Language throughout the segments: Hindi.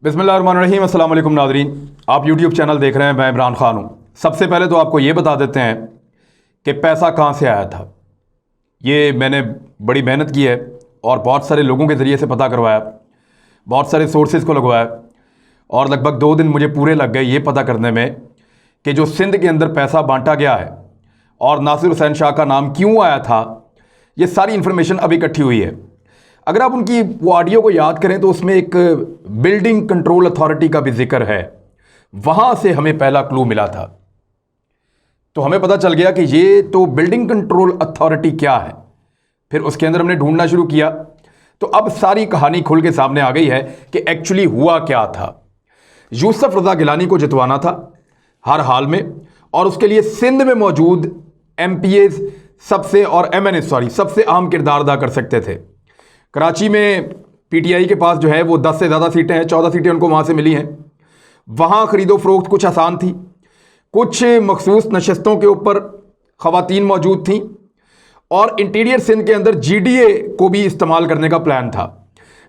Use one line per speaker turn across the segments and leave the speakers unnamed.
बिस्मिल्लाहिर्रहमानिर्रहीम। अस्सलाम वालेकुम नाज़रीन, आप यूट्यूब चैनल देख रहे हैं। मैं इमरान खान हूँ। सबसे पहले तो आपको ये बता देते हैं कि पैसा कहाँ से आया था। ये मैंने बड़ी मेहनत की है और बहुत सारे लोगों के ज़रिए से पता करवाया, बहुत सारे सोर्सेज को लगवाया और लगभग 2 दिन मुझे पूरे लग गए ये पता करने में कि जो सिंध के अंदर पैसा बांटा गया है और नासिर हुसैन शाह का नाम क्यों आया था, ये सारी इन्फॉर्मेशन अब इकट्ठी हुई है। अगर आप उनकी वो ऑडियो को याद करें तो उसमें एक बिल्डिंग कंट्रोल अथॉरिटी का भी जिक्र है। वहां से हमें पहला क्लू मिला था, तो हमें पता चल गया कि ये तो बिल्डिंग कंट्रोल अथॉरिटी क्या है। फिर उसके अंदर हमने ढूंढना शुरू किया तो अब सारी कहानी खुल के सामने आ गई है कि एक्चुअली हुआ क्या था। यूसुफ रजा गिलानी को जितवाना था हर हाल में, और उसके लिए सिंध में मौजूद एमपीएस सबसे अहम किरदार अदा कर सकते थे। कराची में पीटीआई के पास जो है वो 10 से ज़्यादा सीटें हैं, 14 सीटें उनको वहाँ से मिली हैं। वहाँ ख़रीदो फरोख्त कुछ आसान थी, कुछ मखसूस नशस्तों के ऊपर ख़वातीन मौजूद थीं और इंटीरियर सिंध के अंदर जीडीए को भी इस्तेमाल करने का प्लान था,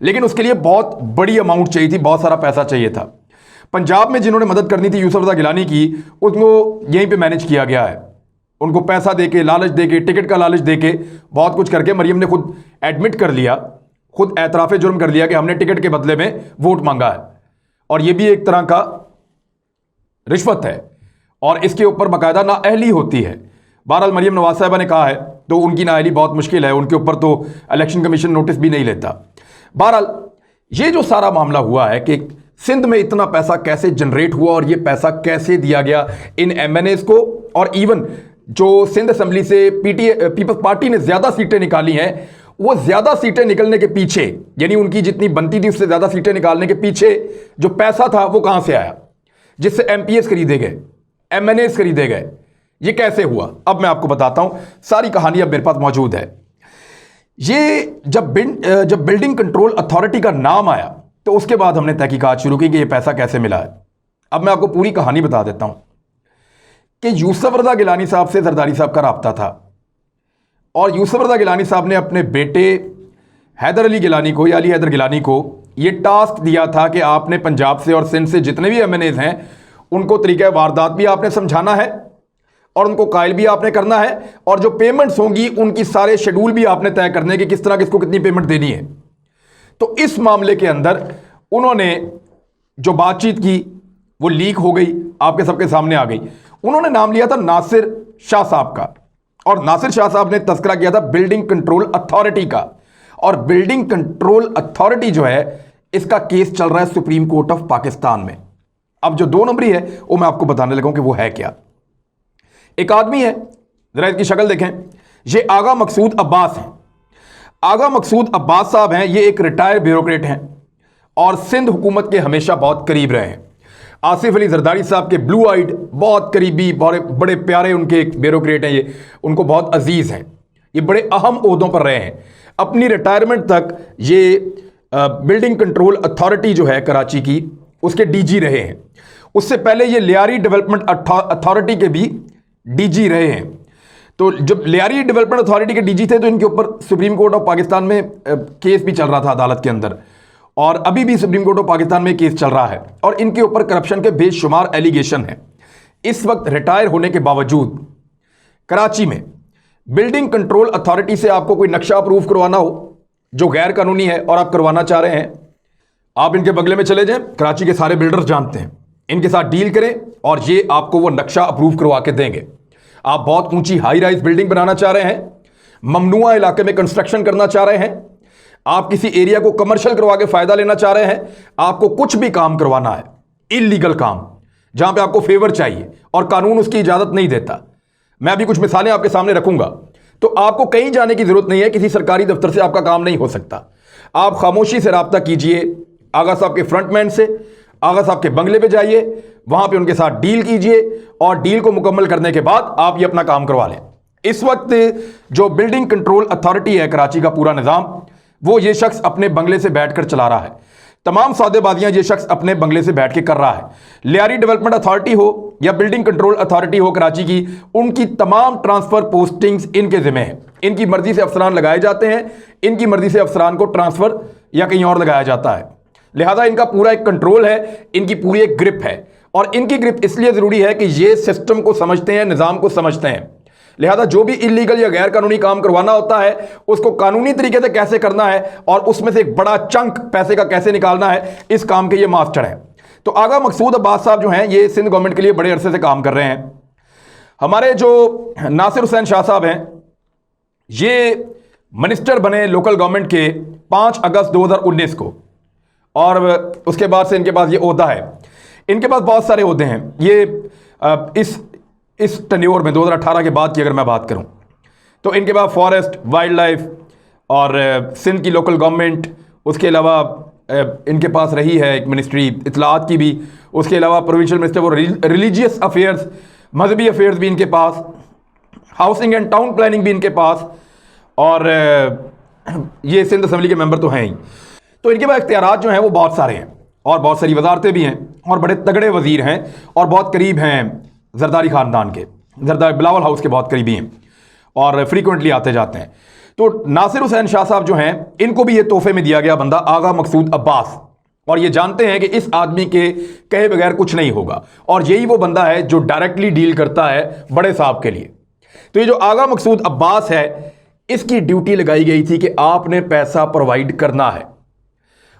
लेकिन उसके लिए बहुत बड़ी अमाउंट चाहिए थी, बहुत सारा पैसा चाहिए था। पंजाब में जिन्होंने मदद करनी थी यूसुफ रज़ा गिलानी की, उनको यहीं पे मैनेज किया गया है। उनको पैसा देके, लालच देके, टिकट का लालच देके, बहुत कुछ करके मरियम ने खुद एडमिट कर लिया, खुद एतराफ़ जुर्म कर लिया कि हमने टिकट के बदले में वोट मांगा है, और यह भी एक तरह का रिश्वत है और इसके ऊपर बाकायदा नाअहली होती है। बहरहाल मरियम नवाज साहिबा ने कहा है तो उनकी नाअहली बहुत मुश्किल है, उनके ऊपर तो इलेक्शन कमीशन नोटिस भी नहीं लेता। बहरहाल ये जो सारा मामला हुआ है कि सिंध में इतना पैसा कैसे जनरेट हुआ और ये पैसा कैसे दिया गया इन एमएनएस को, और इवन जो सिंध असेंबली से पीपल्स पार्टी ने ज्यादा सीटें निकाली हैं, वो ज्यादा सीटें निकलने के पीछे, यानी उनकी जितनी बनती थी उससे ज्यादा सीटें निकालने के पीछे जो पैसा था वो कहां से आया, जिससे एमपीएस खरीदे गए, एमएनएस खरीदे गए, ये कैसे हुआ। अब मैं आपको बताता हूं, सारी कहानी अब मेरे पास मौजूद है। ये जब बिल्डिंग कंट्रोल अथॉरिटी का नाम आया तो उसके बाद हमने तहकीकात शुरू की कि यह पैसा कैसे मिला है। अब मैं आपको पूरी कहानी बता देता हूं कि यूसुफ रज़ा गिलानी साहब से जरदारी साहब का राब्ता था और यूसुफ रज़ा गिलानी साहब ने अपने बेटे हैदर अली गिलानी को या अली हैदर गिलानी को यह टास्क दिया था कि आपने पंजाब से और सिंध से जितने भी एमएनएज हैं उनको तरीक़ा वारदात भी आपने समझाना है और उनको कायल भी आपने करना है, और जो पेमेंट्स होंगी उनकी सारे शेड्यूल भी आपने तय करने कि किस तरह किसको कितनी पेमेंट देनी है। तो इस मामले के अंदर उन्होंने जो बातचीत की वो लीक हो गई, आपके सबके सामने आ गई। उन्होंने नाम लिया था नासिर शाह साहब का, और नासिर शाह साहब ने तस्करा किया था बिल्डिंग कंट्रोल अथॉरिटी का, और बिल्डिंग कंट्रोल अथॉरिटी जो है इसका केस चल रहा है सुप्रीम कोर्ट ऑफ पाकिस्तान में। अब जो 2 नंबरी है वो मैं आपको बताने लगा हूं कि वो है क्या। एक आदमी है, जरा इसकी शक्ल देखें, ये आगा मकसूद अब्बास हैं। आगा मकसूद अब्बास साहब हैं, ये एक रिटायर्ड ब्यूरोक्रेट हैं और सिंध हुकूमत के हमेशा बहुत करीब रहे हैं। आसिफ अली जरदारी साहब के ब्लू आइड बहुत करीबी, बड़े प्यारे उनके एक ब्यूरोक्रेट हैं, ये उनको बहुत अजीज हैं, ये बड़े अहम ओहदों पर रहे हैं। अपनी रिटायरमेंट तक ये बिल्डिंग कंट्रोल अथॉरिटी जो है कराची की उसके डीजी रहे हैं। उससे पहले ये लियारी डेवलपमेंट अथॉरिटी के भी डीजी रहे हैं। तो जब लियारी डेवलपमेंट अथॉरिटी के डीजी थे तो इनके ऊपर सुप्रीम कोर्ट ऑफ पाकिस्तान में केस भी चल रहा था अदालत के अंदर, और अभी भी सुप्रीम कोर्ट ऑफ पाकिस्तान में केस चल रहा है और इनके ऊपर करप्शन के बेशुमार एलिगेशन है। इस वक्त रिटायर होने के बावजूद कराची में बिल्डिंग कंट्रोल अथॉरिटी से आपको कोई नक्शा अप्रूव करवाना हो जो गैर कानूनी है और आप करवाना चाह रहे हैं, आप इनके बगले में चले जाएं। कराची के सारे बिल्डर्स जानते हैं, इनके साथ डील करें और ये आपको वो नक्शा अप्रूव करवा के देंगे। आप बहुत ऊंची हाई राइज बिल्डिंग बनाना चाह रहे हैं, ममनुआ इलाके में कंस्ट्रक्शन करना चाह रहे हैं, आप किसी एरिया को कमर्शियल करवा के फायदा लेना चाह रहे हैं, आपको कुछ भी काम करवाना है, इलीगल काम जहां पे आपको फेवर चाहिए और कानून उसकी इजाजत नहीं देता, मैं अभी कुछ मिसालें आपके सामने रखूंगा, तो आपको कहीं जाने की जरूरत नहीं है, किसी सरकारी दफ्तर से आपका काम नहीं हो सकता। आप खामोशी से राब्ता कीजिए आगा साहब के फ्रंटमैन से, आगा साहब के बंगले पे जाइए, वहां पे उनके साथ डील कीजिए और डील को मुकम्मल करने के बाद आप ये अपना काम करवा लें। इस वक्त जो बिल्डिंग कंट्रोल अथॉरिटी है कराची का पूरा निजाम, वो ये शख्स अपने बंगले से बैठकर चला रहा है। तमाम सौदेबाजियां ये शख्स अपने बंगले से बैठ के कर रहा है। लियारी डेवलपमेंट अथॉरिटी हो या बिल्डिंग कंट्रोल अथॉरिटी हो कराची की, उनकी तमाम ट्रांसफर पोस्टिंग्स इनके जिम्मे हैं। इनकी मर्जी से अफसरान लगाए जाते हैं, इनकी मर्जी से अफसरान को ट्रांसफर या कहीं और लगाया जाता है। लिहाजा इनका पूरा एक कंट्रोल है, इनकी पूरी एक ग्रिप है। और इनकी ग्रिप इसलिए ज़रूरी है कि ये सिस्टम को समझते हैं, निज़ाम को समझते हैं। लिहाजा जो भी इलीगल या गैर कानूनी काम करवाना होता है उसको कानूनी तरीके से कैसे करना है और उसमें से एक बड़ा चंक पैसे का कैसे निकालना है, इस काम के ये मास्टर हैं। तो आगा मकसूद अब्बास साहब जो हैं ये सिंध गवर्नमेंट के लिए बड़े अरसे से काम कर रहे हैं। हमारे जो नासिर हुसैन शाह साहब हैं ये मिनिस्टर बने लोकल गवर्नमेंट के 5 अगस्त 2019 को, और उसके बाद से इनके पास ये ओहदा है। इनके पास बहुत सारे ओहदे हैं। ये इस टेन्योर में 2018 के बाद की अगर मैं बात करूं तो इनके पास फॉरेस्ट, वाइल्ड लाइफ और सिंध की लोकल गवर्नमेंट, उसके अलावा इनके पास रही है एक मिनिस्ट्री इतलात की भी, उसके अलावा प्रोविंशियल मिनिस्टर वो रिलीजियस अफेयर्स, मजहबी अफेयर्स भी इनके पास, हाउसिंग एंड टाउन प्लानिंग भी इनके पास, और ये सिंध असम्बली के मेंबर तो हैं ही। तो इनके पास इख्तियारात जो हैं वो बहुत सारे हैं और बहुत सारी वजारतें भी हैं और बड़े तगड़े वजीर हैं और बहुत करीब हैं जरदारी ख़ानदान के, जरदारी बिलावल हाउस के बहुत करीबी हैं और फ्रीक्वेंटली आते जाते हैं। तो नासिर हुसैन शाह साहब जो हैं इनको भी ये तोहफे में दिया गया बंदा आगा मकसूद अब्बास, और ये जानते हैं कि इस आदमी के कहे बगैर कुछ नहीं होगा, और यही वो बंदा है जो डायरेक्टली डील करता है बड़े साहब के लिए। तो ये जो आगा मकसूद अब्बास है इसकी ड्यूटी लगाई गई थी कि आपने पैसा प्रोवाइड करना है,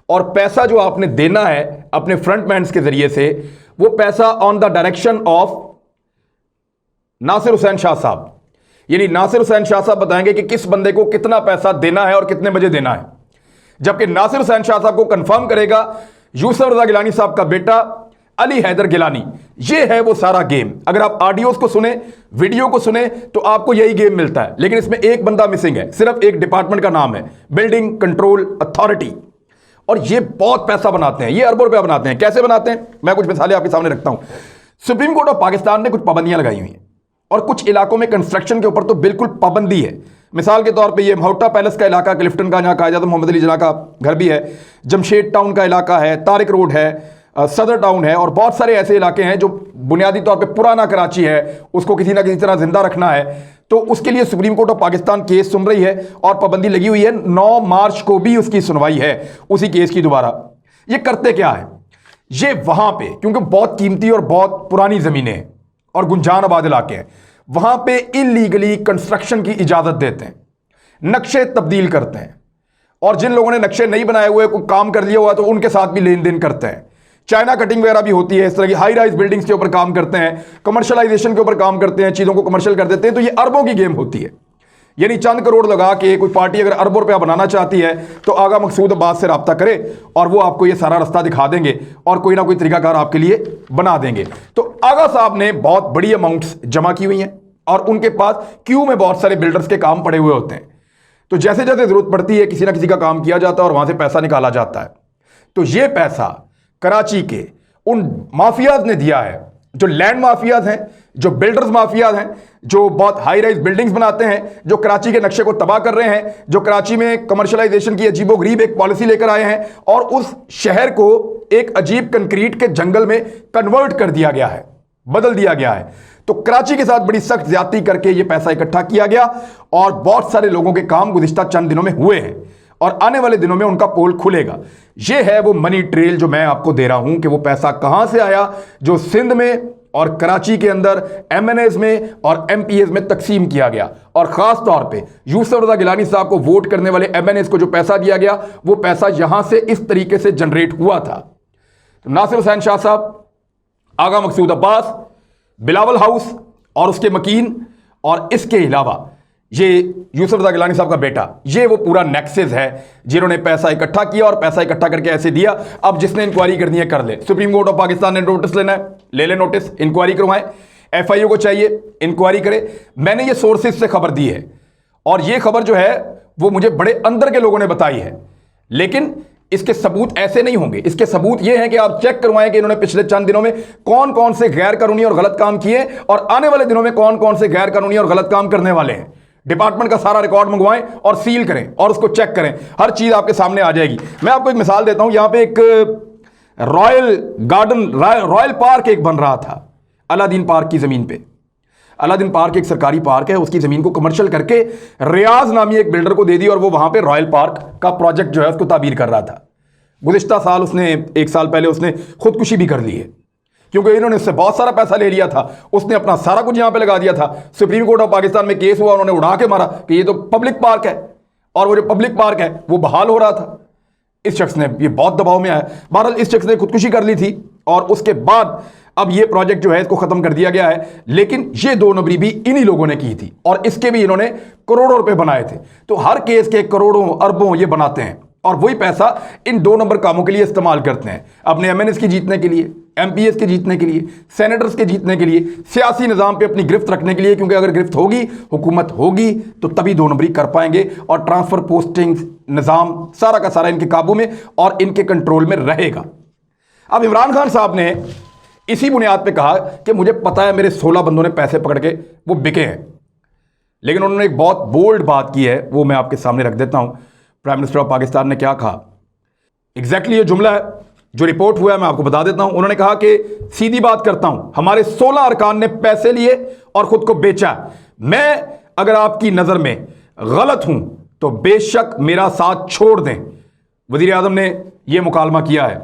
और पैसा जो आपने देना है अपने फ्रंटमैन्स के जरिए से, वो पैसा on the direction of Nasir Hussain Shah साहब, यानी नासिर हुसैन शाह साहब बताएंगे कि किस बंदे को कितना पैसा देना है और कितने बजे देना है। जबकि नासिर हुसैन शाह साहब को कंफर्म करेगा यूसुफ रजा गिलानी साहब का बेटा अली हैदर गिलानी। ये है वो सारा गेम। अगर आप ऑडियोज को सुने, वीडियो को सुने तो आपको यही गेम मिलता है, लेकिन इसमें एक बंदा मिसिंग है, सिर्फ एक डिपार्टमेंट का नाम है बिल्डिंग कंट्रोल अथॉरिटी, और ये बहुत पैसा बनाते हैं, ये अरबों रुपया बनाते हैं। कैसे बनाते हैं मैं कुछ मिसालें आपके सामने रखता हूं। सुप्रीम कोर्ट ऑफ पाकिस्तान ने कुछ पाबंदियां लगाई हुई हैं और कुछ इलाकों में कंस्ट्रक्शन के ऊपर तो बिल्कुल पाबंदी है। मिसाल के तौर पे ये महोटा पैलेस का इलाका, क्लिफ्टन का, जहाँ कायद मोहम्मद अली जिन्ना का घर भी है, जमशेद टाउन का इलाका है, तारिक रोड है, सदर टाउन है, और बहुत सारे ऐसे इलाके हैं जो बुनियादी तौर पे पुराना कराची है उसको किसी ना किसी तरह जिंदा रखना है। तो उसके लिए supreme court of Pakistan case सुन रही है और पाबंदी लगी हुई है। 9 मार्च को भी उसकी सुनवाई है उसी केस की दोबारा। ये करते क्या है, ये वहां पे क्योंकि बहुत कीमती और बहुत पुरानी जमीनें हैं और गुंजान आबाद इलाके हैं, वहां पे इलीगली कंस्ट्रक्शन की इजाजत देते हैं, नक्शे तब्दील करते हैं, और जिन लोगों ने नक्शे नहीं बनाए हुए कोई काम कर लिया हुआ तो उनके साथ भी लेन देन करते हैं। चाइना कटिंग वगैरह भी होती है, इस तरह की हाई राइज बिल्डिंग्स के ऊपर काम करते हैं, कमर्शलाइजेशन के ऊपर काम करते हैं, चीज़ों को कमर्शियल कर देते हैं। तो ये अरबों की गेम होती है। यानी चंद करोड़ लगा के कोई पार्टी अगर अरबों रुपया बनाना चाहती है तो आगा मकसूद अब्बास से रब्ता करे और वो आपको ये सारा रास्ता दिखा देंगे और कोई ना कोई तरीकाकार आपके लिए बना देंगे। तो आगा साहब ने बहुत बड़ी अमाउंट्स जमा की हुई हैं और उनके पास क्यू में बहुत सारे बिल्डर्स के काम पड़े हुए होते हैं। तो जैसे जैसे जरूरत पड़ती है किसी ना किसी का काम किया जाता है और वहां से पैसा निकाला जाता है। तो ये पैसा कराची के उन माफियाज ने दिया है, जो लैंड माफियाज हैं, जो बिल्डर्स माफियाज हैं, जो बहुत हाई राइज बिल्डिंग्स बनाते हैं, जो कराची के नक्शे को तबाह कर रहे हैं, जो कराची में कमर्शलाइजेशन की अजीबोगरीब एक पॉलिसी लेकर आए हैं और उस शहर को एक अजीब कंक्रीट के जंगल में कन्वर्ट कर दिया गया है, बदल दिया गया है। तो कराची के साथ बड़ी सख्त ज्यादती करके यह पैसा इकट्ठा किया गया और बहुत सारे लोगों के काम गुज़िश्ता चंद दिनों में हुए हैं और आने वाले दिनों में उनका पोल खुलेगा। यह है वो मनी ट्रेल जो मैं आपको दे रहा हूं कि वो पैसा कहां से आया जो सिंध में और कराची के अंदर एमएनएस में और एमपीएस में तकसीम किया गया, और खास तौर पे यूसुफ रजा गिलानी साहब को वोट करने वाले एमएनएस को जो पैसा दिया गया वो पैसा यहां से इस तरीके से जनरेट हुआ था। तो नासिर हुसैन शाह साहब, आगा मकसूद अब्बास, बिलावल हाउस और उसके मकीन, और इसके अलावा ये यूसुफ रजा गिलानी साहब का बेटा, ये वो पूरा नेक्सेस है जिन्होंने पैसा इकट्ठा किया और पैसा इकट्ठा करके ऐसे दिया। अब जिसने इंक्वायरी करनी है कर ले। सुप्रीम कोर्ट ऑफ पाकिस्तान ने नोटिस लेना है, ले ले नोटिस, इंक्वायरी करवाएं। एफआईओ को चाहिए इंक्वायरी करे। मैंने ये सोर्सेज से खबर दी है और ये खबर जो है वो मुझे बड़े अंदर के लोगों ने बताई है, लेकिन इसके सबूत ऐसे नहीं होंगे। इसके सबूत ये हैं कि आप चेक करवाएं कि इन्होंने पिछले चंद दिनों में कौन कौन से गैर कानूनी और गलत काम किए और आने वाले दिनों में कौन कौन से गैर कानूनी और गलत काम करने वाले हैं। डिपार्टमेंट का सारा रिकॉर्ड मंगवाएं और सील करें और उसको चेक करें, हर चीज आपके सामने आ जाएगी। मैं आपको एक मिसाल देता हूं। यहां पे एक रॉयल गार्डन, रॉयल पार्क एक बन रहा था अलादीन पार्क की जमीन पे। अलादीन पार्क एक सरकारी पार्क है, उसकी जमीन को कमर्शियल करके रियाज नामी एक बिल्डर को दे दी और वो वहां पे रॉयल पार्क का प्रोजेक्ट जो है उसको ताबीर कर रहा था। गुज़िश्ता साल उसने, 1 साल पहले उसने खुदकुशी भी कर ली है, क्योंकि इन्होंने उससे बहुत सारा पैसा ले लिया था। उसने अपना सारा कुछ यहाँ पे लगा दिया था। सुप्रीम कोर्ट ऑफ पाकिस्तान में केस हुआ, उन्होंने उड़ा के मारा कि ये तो पब्लिक पार्क है, और वो जो पब्लिक पार्क है वो बहाल हो रहा था। इस शख्स ने, ये बहुत दबाव में आया। बहरहाल इस शख्स ने खुदकुशी कर ली थी, और उसके बाद अब ये प्रोजेक्ट जो है इसको खत्म कर दिया गया है। लेकिन ये 2 नंबरी भी इन्हीं लोगों ने की थी, और इसके भी इन्होंने करोड़ों रुपए बनाए थे। तो हर केस के करोड़ों अरबों ये बनाते हैं, और वही पैसा इन 2 नंबर कामों के लिए इस्तेमाल करते हैं, अपने MNS की जीतने के लिए, MPS के जीतने के लिए, सेनेटर्स के जीतने के लिए, सियासी निज़ाम पे अपनी गिरफ्त रखने के लिए। क्योंकि अगर गिरफ्त होगी, हुकूमत होगी, तो तभी 2 नंबरी कर पाएंगे, और ट्रांसफ़र, पोस्टिंग निज़ाम सारा का सारा इनके काबू में और इनके कंट्रोल में रहेगा। अब इमरान खान साहब ने इसी बुनियाद पे कहा कि मुझे पता है मेरे 16 बंदों ने पैसे पकड़ के वो बिके हैं। लेकिन उन्होंने एक बहुत बोल्ड बात की है, वो मैं आपके सामने रख देता हूं। प्राइम मिनिस्टर ऑफ पाकिस्तान ने क्या कहा, एग्जैक्टली ये जुमला है जो रिपोर्ट हुआ है, मैं आपको बता देता हूं। उन्होंने कहा कि सीधी बात करता हूं, हमारे 16 अरकान ने पैसे लिए और खुद को बेचा। मैं अगर आपकी नजर में गलत हूं तो बेशक मेरा साथ छोड़ दें। वजीर आजम ने यह मुकालमा किया है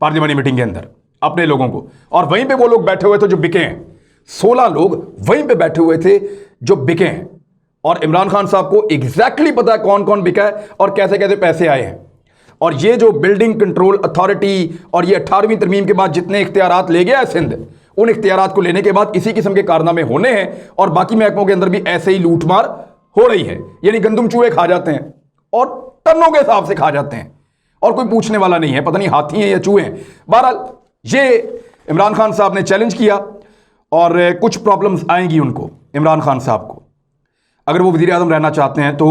पार्लियामानी मीटिंग के अंदर अपने लोगों को, और वहीं पे वो लोग बैठे हुए थे जो बिके हैं। 16 लोग वहीं पे बैठे हुए थे जो बिके हैं, और इमरान खान साहब को एग्जैक्टली पता है कौन कौन बिका है और कैसे कैसे पैसे आए हैं। और ये जो बिल्डिंग कंट्रोल अथॉरिटी और ये 18वीं तरमीम के बाद जितने इख्तियारात ले गया है सिंध, उन इख्तियारात को लेने के बाद इसी किस्म के कारनामे होने हैं, और बाकी महकमों के अंदर भी ऐसे ही लूटमार हो रही है। यानी गंदुम चूहे खा जाते हैं और टनों के हिसाब से खा जाते हैं, और कोई पूछने वाला नहीं है, पता नहीं हाथी हैं या चूहे हैं। बहरहाल ये इमरान खान साहब ने चैलेंज किया, और कुछ प्रॉब्लम्स आएंगी उनको, इमरान खान साहब को। अगर वो वज़ीर आज़म रहना चाहते हैं तो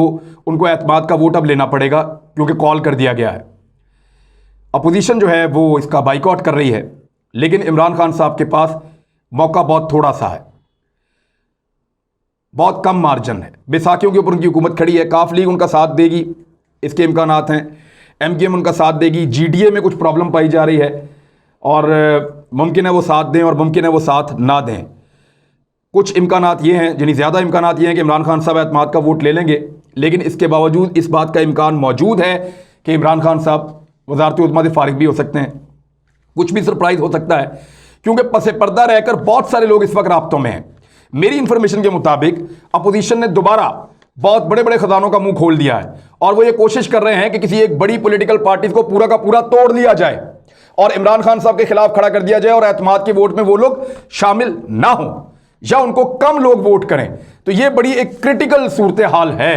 उनको एतमाद का वोट अब लेना पड़ेगा, क्योंकि कॉल कर दिया गया है। अपोजिशन जो है वो इसका बाइकआउट कर रही है, लेकिन इमरान खान साहब के पास मौका बहुत थोड़ा सा है, बहुत कम मार्जिन है। बैसाखियों के ऊपर उनकी हुकूमत खड़ी है, काफ लीग उनका साथ देगी, इसके इम्कानात हैं। MKM उनका साथ देगी। GDA में कुछ प्रॉब्लम पाई जा रही है, और मुमकिन है वो साथ दें और मुमकिन है वो साथ ना दें। कुछ इम्कानात ये हैं, जिन्हें ज़्यादा इम्कानात ये हैं कि इमरान खान साहब एतमाद का वोट ले लेंगे, लेकिन इसके बावजूद इस बात का इम्कान मौजूद है कि इमरान खान साहब वज़ारत उज़्मा से फारिग भी हो सकते हैं। कुछ भी सरप्राइज़ हो सकता है, क्योंकि पसे पर्दा रहकर बहुत सारे लोग इस वक्त राब्तों में हैं। मेरी इंफॉर्मेशन के मुताबिक अपोजिशन ने दोबारा बहुत बड़े बड़े खजानों का मुंह खोल दिया है, और वो ये कोशिश कर रहे हैं कि किसी एक बड़ी पॉलिटिकल पार्टी को पूरा का पूरा तोड़ लिया जाए और इमरान खान साहब के खिलाफ खड़ा कर दिया जाए, और एतमाद के वोट में वो लोग शामिल ना हो या उनको कम लोग वोट करें। तो ये बड़ी एक क्रिटिकल सूरत हाल है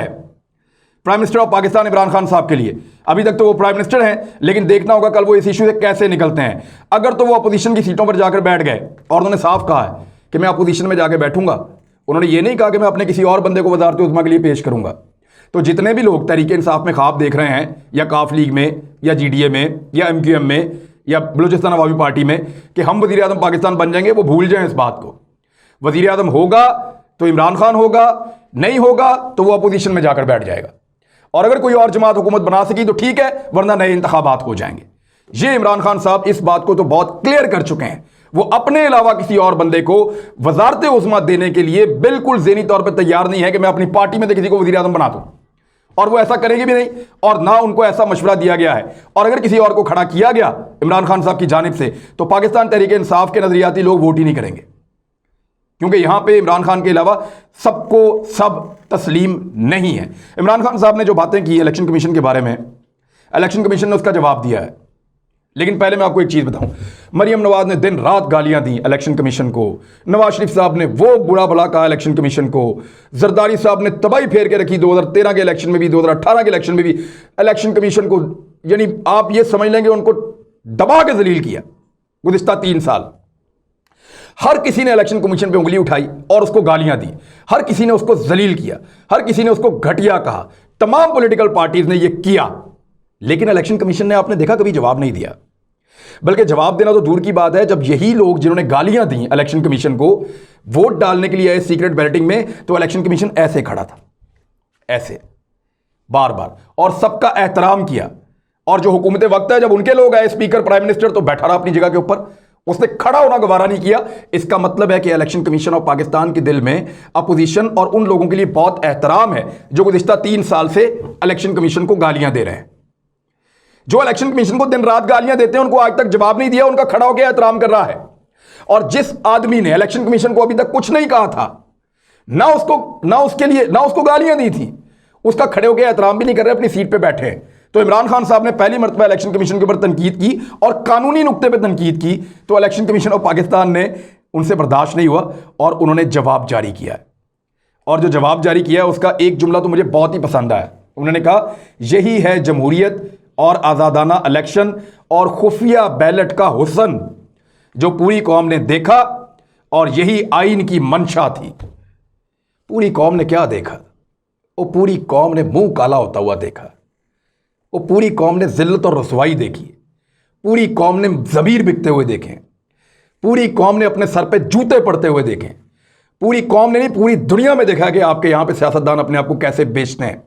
prime minister of Pakistan Imran Khan साहब के लिए। अभी तक तो वो प्राइम मिनिस्टर हैं, लेकिन देखना होगा कल वो इस इशू से कैसे निकलते हैं। अगर तो वो अपोजिशन की सीटों पर जाकर बैठ गए, और उन्होंने साफ कहा है कि मैं अपोजिशन में जाकर बैठूंगा, उन्होंने ये नहीं कहा कि मैं अपने किसी और बंदे को वज़ारत उज़्मा के लिए पेश करूंगा। तो जितने भी लोग तहरीक इंसाफ में ख्वाब देख रहे हैं, या काफ लीग में, या GDA में, या MQM में, या बलूचिस्तान अवामी पार्टी में, कि हम वज़ीर आज़म पाकिस्तान बन जाएंगे, वो भूल जाएं इस बात को। वज़ीर आज़म होगा तो इमरान खान होगा, नहीं होगा तो वो अपोजिशन में जाकर बैठ जाएगा, और अगर कोई और जमात हुकूमत बना सकी तो ठीक है, वरना नए इंतखाबात हो जाएंगे। ये इमरान खान साहब इस बात को तो बहुत क्लियर कर चुके हैं। वो अपने अलावा किसी और बंदे को वज़ारत उज़्मा देने के लिए बिल्कुल ज़हनी तौर पर तैयार नहीं है कि मैं अपनी पार्टी में से किसी को वज़ीर आज़म बना दूं, और वो ऐसा करेंगे भी नहीं, और ना उनको ऐसा मशवरा दिया गया है। और अगर किसी और को खड़ा किया गया इमरान खान साहब की जानिब से, तो पाकिस्तान तहरीक इंसाफ के नजरियाती लोग वोट ही नहीं करेंगे, क्योंकि यहां पे इमरान खान के अलावा सबको सब तस्लीम नहीं है। इमरान खान साहब ने जो बातें की इलेक्शन कमीशन के बारे में, इलेक्शन कमीशन ने उसका जवाब दिया है। लेकिन पहले मैं आपको एक चीज़ बताऊं, मरियम नवाज ने दिन रात गालियां दी इलेक्शन कमीशन को, नवाज शरीफ साहब ने वो बुरा भला कहा इलेक्शन कमीशन को, जरदारी साहब ने तबाही फेर के रखी 2013 के इलेक्शन में भी, 2018 के इलेक्शन में भी इलेक्शन कमीशन को। यानी आप ये समझ लेंगे उनको दबा के जलील किया गुज़िश्ता 3 साल। हर किसी ने इलेक्शन कमीशन पे उंगली उठाई और उसको गालियां दी, हर किसी ने उसको जलील किया, हर किसी ने उसको घटिया कहा। तमाम पॉलिटिकल पार्टीज ने यह किया, लेकिन इलेक्शन कमीशन ने, आपने देखा, कभी जवाब नहीं दिया। बल्कि जवाब देना तो दूर की बात है, जब यही लोग जिन्होंने गालियां दी इलेक्शन कमीशन को वोट डालने के लिए आए सीक्रेट बैलेटिंग में, तो इलेक्शन कमीशन ऐसे खड़ा था, ऐसे बार बार, और सबका एहतराम किया। और जो हुकूमत वक्त है, जब उनके लोग आए स्पीकर प्राइम मिनिस्टर, तो बैठा रहा अपनी जगह के ऊपर, उसने खड़ा होना गवारा नहीं किया। इसका मतलब है कि इलेक्शन कमीशन ऑफ पाकिस्तान के दिल में अपोजिशन और उन लोगों के लिए बहुत एहतराम है जो गुज़िश्ता 3 साल से इलेक्शन कमीशन को गालियां दे रहे हैं। जो इलेक्शन कमीशन को दिन रात गालियां देते हैं उनको आज तक जवाब नहीं दिया, उनका खड़ा होकर एहतराम कर रहा है। और जिस आदमी ने इलेक्शन कमीशन को अभी तक कुछ नहीं कहा था, ना उसको गालियां दी थी, उसका खड़े होकर एहतराम भी नहीं कर रहे, अपनी सीट पे बैठे हैं। तो इमरान खान साहब ने पहली मरतबा इलेक्शन कमीशन के ऊपर तनकीद की और कानूनी नुक्ते पे तनकीद की, तो इलेक्शन कमीशन ऑफ पाकिस्तान ने उनसे बर्दाश्त नहीं हुआ और उन्होंने जवाब जारी किया है। और जो जवाब जारी किया है उसका एक जुमला तो मुझे बहुत ही पसंद आया। उन्होंने कहा, यही है जमहूरियत और आज़ादाना इलेक्शन और खुफिया बैलेट का हुस्न जो पूरी कौम ने देखा, और यही आइन की मंशा थी। पूरी कौम ने क्या देखा? वो पूरी कौम ने मुंह काला होता हुआ देखा, वो पूरी कौम ने जिल्लत और रसवाई देखी, पूरी कौम ने ज़मीर बिकते हुए देखे, पूरी कौम ने अपने सर पे जूते पड़ते हुए देखे, पूरी कौम ने नहीं, पूरी दुनिया में देखा कि आपके यहाँ पे सियासतदान अपने आप को कैसे बेचते हैं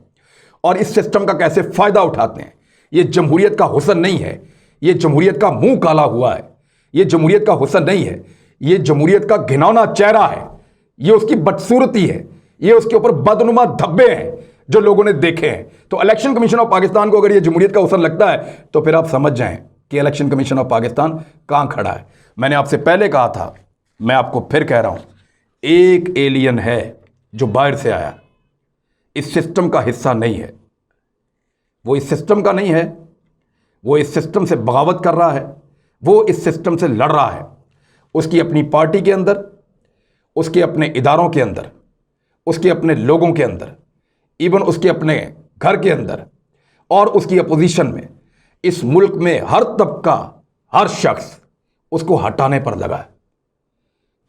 और इस सिस्टम का कैसे फ़ायदा उठाते हैं। ये जमहूरियत का हुस्न नहीं है, ये जमहूरियत का मुंह काला हुआ है, ये जमहूरियत का हुस्न नहीं है, ये जमहूरियत का घिनौना चेहरा है, ये उसकी बदसूरती है, ये उसके ऊपर बदनुमा धब्बे हैं जो लोगों ने देखे हैं। तो इलेक्शन कमीशन ऑफ पाकिस्तान को अगर ये जमहूरियत का हुस्न लगता है तो फिर आप समझ जाएं कि इलेक्शन कमीशन ऑफ पाकिस्तान कहां खड़ा है। मैंने आपसे पहले कहा था, मैं आपको फिर कह रहा हूं, एक एलियन है जो बाहर से आया, इस सिस्टम का हिस्सा नहीं है, वो इस सिस्टम का नहीं है, वो इस सिस्टम से बगावत कर रहा है, वो इस सिस्टम से लड़ रहा है। उसकी अपनी पार्टी के अंदर, उसके अपने इदारों के अंदर, उसके अपने लोगों के अंदर, इवन उसके अपने घर के अंदर और उसकी अपोजिशन में, इस मुल्क में हर तबका, हर शख्स उसको हटाने पर लगा है।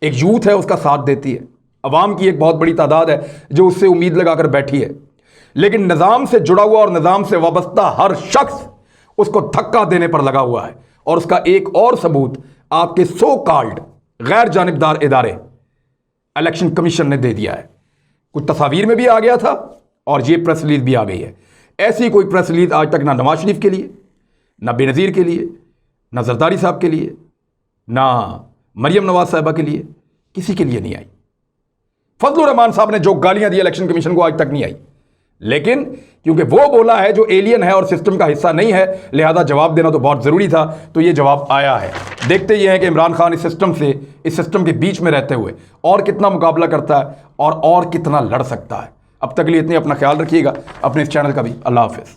एक यूथ है उसका साथ देती है, अवाम की एक बहुत बड़ी तादाद है जो उससे उम्मीद लगाकर बैठी है, लेकिन निज़ाम से जुड़ा हुआ और निज़ाम से वाबस्ता हर शख्स उसको धक्का देने पर लगा हुआ है। और उसका एक और सबूत आपके सो कॉल्ड गैर जानिबदार इदारे इलेक्शन कमीशन ने दे दिया है। कुछ तस्वीर में भी आ गया था और ये प्रेस रिलीज भी आ गई है। ऐसी कोई प्रेस रिलीज आज तक ना नवाज शरीफ के लिए, ना बेनज़ीर के लिए, ना जरदारी साहब के लिए, ना मरियम नवाज साहिबा के लिए, किसी के लिए नहीं आई। फजलुर रहमान साहब ने जो गालियां दी इलेक्शन कमीशन को आज तक नहीं आई, लेकिन क्योंकि वो बोला है जो एलियन है और सिस्टम का हिस्सा नहीं है, लिहाजा जवाब देना तो बहुत ज़रूरी था, तो ये जवाब आया है। देखते ये हैं कि इमरान खान इस सिस्टम के बीच में रहते हुए और कितना मुकाबला करता है और कितना लड़ सकता है। अब तक के लिए इतनी, अपना ख्याल रखिएगा, अपने इस चैनल का भी। अल्लाह हाफ़िज़।